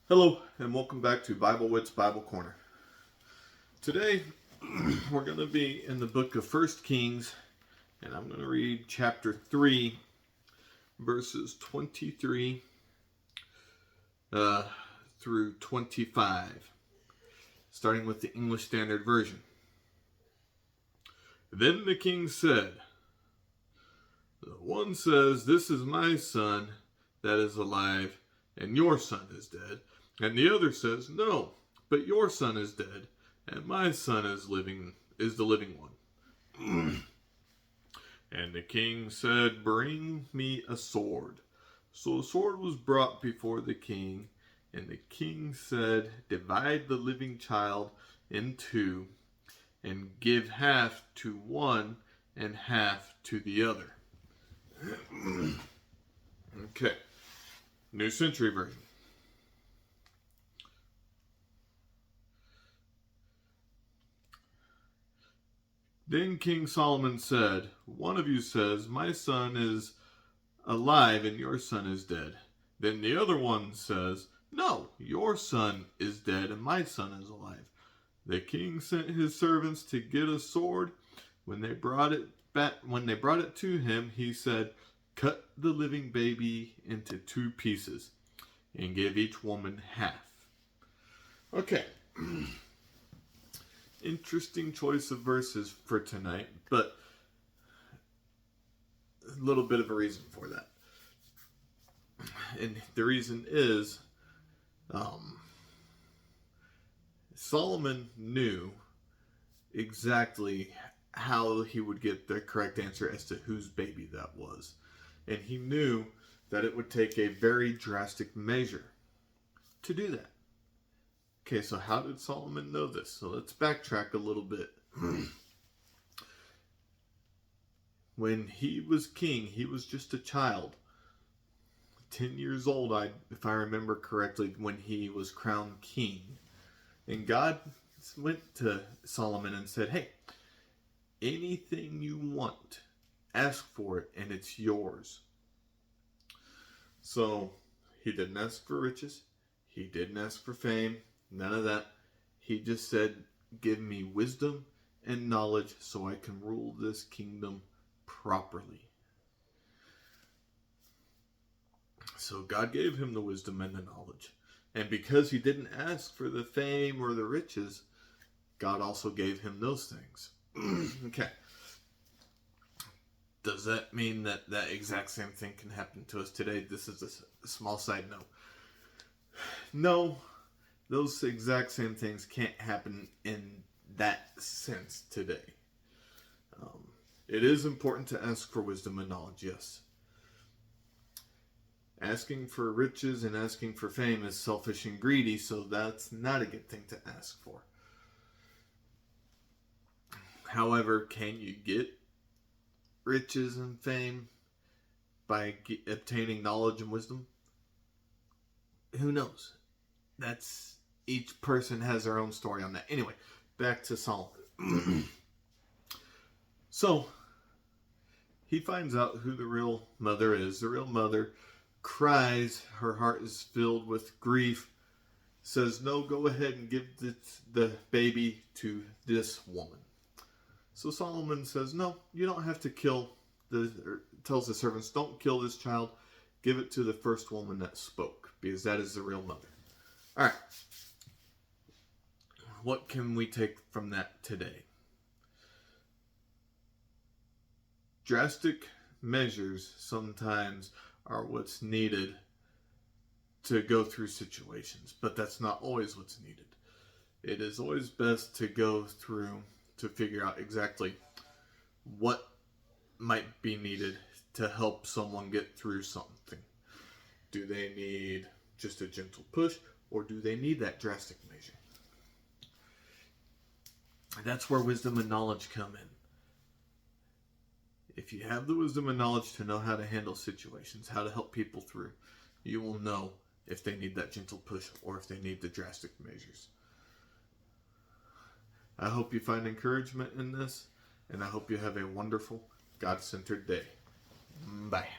Hello, and welcome back to Bible Wits Bible Corner. Today, we're going to be in the book of 1 Kings, and I'm going to read chapter 3, verses 23 through 25, starting with the English Standard Version. Then the king said, "The one says, 'This is my son that is alive, and your son is dead.' And the other says, 'No, but your son is dead, and my son is the living one.' And the king said, 'Bring me a sword.' So a sword was brought before the king, and the king said, 'Divide the living child in two, and give half to one and half to the other.'" Okay. New Century Version. Then King Solomon said, "One of you says, 'My son is alive and your son is dead.' Then the other one says, 'No, your son is dead and my son is alive.' The king sent his servants to get a sword. When they brought it to him, he said, 'Cut the living baby into two pieces and give each woman half.'" Okay. Interesting choice of verses for tonight, but a little bit of a reason for that. And the reason is Solomon knew exactly how he would get the correct answer as to whose baby that was. And he knew that it would take a very drastic measure to do that. Okay, so how did Solomon know this? So let's backtrack a little bit. When he was king, he was just a child. 10 years old, if I remember correctly, when he was crowned king. And God went to Solomon and said, "Hey, anything you want, ask for it, and it's yours." So he didn't ask for riches. He didn't ask for fame. None of that. He just said, "Give me wisdom and knowledge so I can rule this kingdom properly." So God gave him the wisdom and the knowledge. And because he didn't ask for the fame or the riches, God also gave him those things. Okay. Does that mean that that exact same thing can happen to us today? This is a small side note. No, those exact same things can't happen in that sense today. It is important to ask for wisdom and knowledge, yes. Asking for riches and asking for fame is selfish and greedy, so that's not a good thing to ask for. However, can you get riches and fame by obtaining knowledge and wisdom? Who knows? Each person has their own story on that. Anyway, back to Solomon. So, he finds out who the real mother is. The real mother cries. Her heart is filled with grief. Says, "No, go ahead and give the baby to this woman." So Solomon says, "No, you don't have to kill." Tells the servants, "Don't kill this child. Give it to the first woman that spoke, because that is the real mother." All right. What can we take from that today? Drastic measures sometimes are what's needed to go through situations, but that's not always what's needed. It is always best to go through to figure out exactly what might be needed to help someone get through something. Do they need just a gentle push, or do they need that drastic measure? And that's where wisdom and knowledge come in. If you have the wisdom and knowledge to know how to handle situations, how to help people through, you will know if they need that gentle push or if they need the drastic measures. I hope you find encouragement in this, and I hope you have a wonderful, God-centered day. Bye.